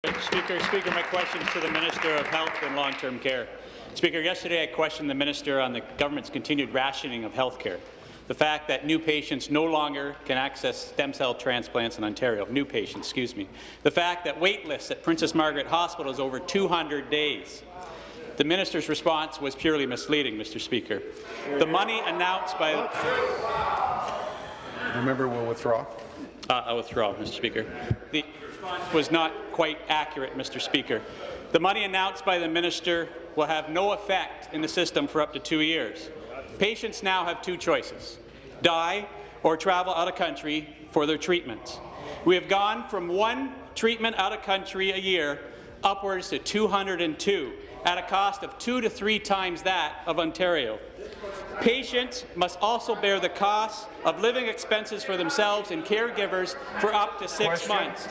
Speaker, my question is to the Minister of Health and Long-Term Care. Speaker, yesterday I questioned the Minister on the government's continued rationing of health care. The fact that new patients no longer can access stem cell transplants in Ontario. New patients, excuse me. The fact that wait lists at Princess Margaret Hospital is over 200 days. The Minister's response was purely misleading, Mr. Speaker. The money announced by the member will withdraw. I'll withdraw, Mr. Speaker. The response was not quite accurate, Mr. Speaker. The money announced by the minister will have no effect in the system for up to 2 years. Patients now have two choices: die or travel out of country for their treatments. We have gone from one treatment out of country a year upwards to 202 at a cost of 2 to 3 times that of Ontario. Patients must also bear the cost of living expenses for themselves and caregivers for up to 6 months.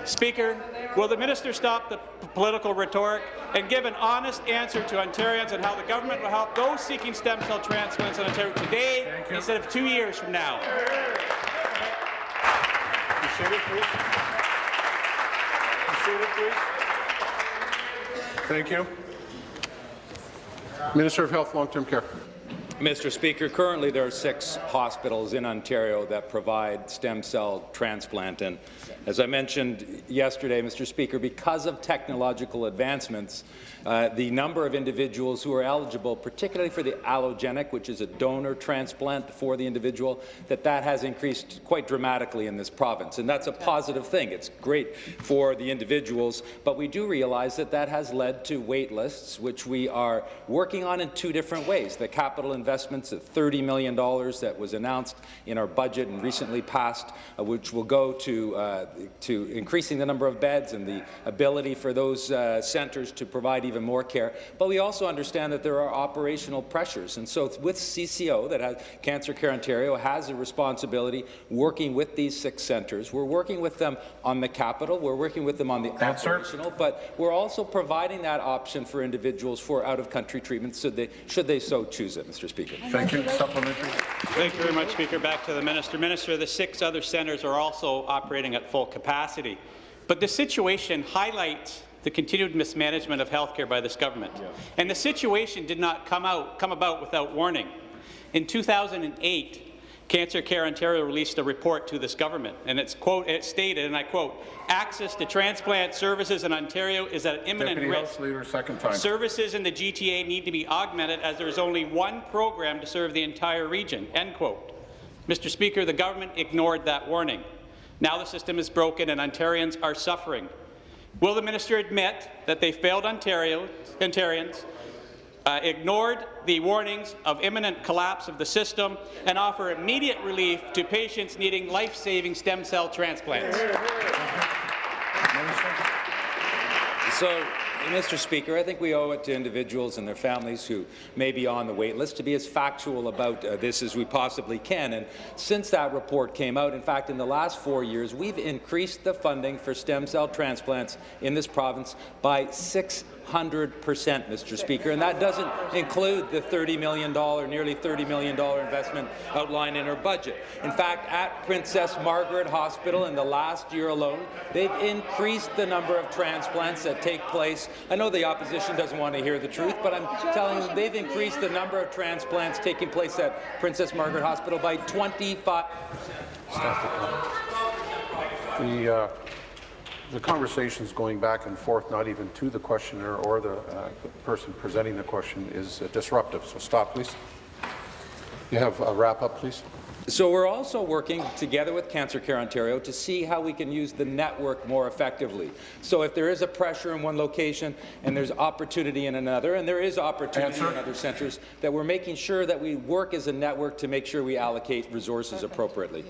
Speaker, will the minister stop the political rhetoric and give an honest answer to Ontarians on how the government will help those seeking stem cell transplants in Ontario today instead of 2 years from now? Be seated, please. Be seated, please. Thank you. Minister of Health, Long-Term Care. Mr. Speaker, currently there are 6 hospitals in Ontario that provide stem cell transplant. And as I mentioned yesterday, Mr. Speaker, because of technological advancements, the number of individuals who are eligible, particularly for the allogenic, which is a donor transplant for the individual, that has increased quite dramatically in this province. And that's a positive thing. It's great for the individuals, but we do realize that has led to wait lists, which we are working on in 2 different ways. The capital investments of $30 million that was announced in our budget and recently passed, which will go to increasing the number of beds and the ability for those centres to provide even more care. But we also understand that there are operational pressures, and so with CCO, Cancer Care Ontario has a responsibility working with these 6 centres. We're working with them on the capital, we're working with them on the operational, but we're also providing that option for individuals for out-of-country treatment should they so choose it, Mr. Speaker. Thank you. Supplementary. Thank you very much, Speaker. Back to the Minister. Minister, the 6 other centres are also operating at full capacity. But the situation highlights the continued mismanagement of healthcare by this government. And the situation did not come about without warning. In 2008, Cancer Care Ontario released a report to this government, and it stated, and I quote, "Access to transplant services in Ontario is at imminent Deputy risk. House Leader, second time. Services in the GTA need to be augmented as there is only one program to serve the entire region." End quote. Mr. Speaker, the government ignored that warning. Now the system is broken and Ontarians are suffering. Will the minister admit that they failed Ontarians, ignored the warnings of imminent collapse of the system, and offer immediate relief to patients needing life-saving stem cell transplants? So, Mr. Speaker, I think we owe it to individuals and their families who may be on the wait list to be as factual about this as we possibly can. And since that report came out, in fact, in the last 4 years, we've increased the funding for stem cell transplants in this province by 600%, Mr. Speaker, and that doesn't include the nearly $30 million investment outlined in our budget. In fact, at Princess Margaret Hospital in the last year alone, they've increased the number of transplants that take place. I know the opposition doesn't want to hear the truth, but I'm telling you, they've increased the number of transplants taking place at Princess Margaret Hospital by 25%. The conversations going back and forth, not even to the questioner or the person presenting the question, is disruptive. So stop, please. You have a wrap-up, please. So we're also working together with Cancer Care Ontario to see how we can use the network more effectively. So if there is a pressure in one location and there's opportunity in another, and there is opportunity in other centres, that we're making sure that we work as a network to make sure we allocate resources appropriately.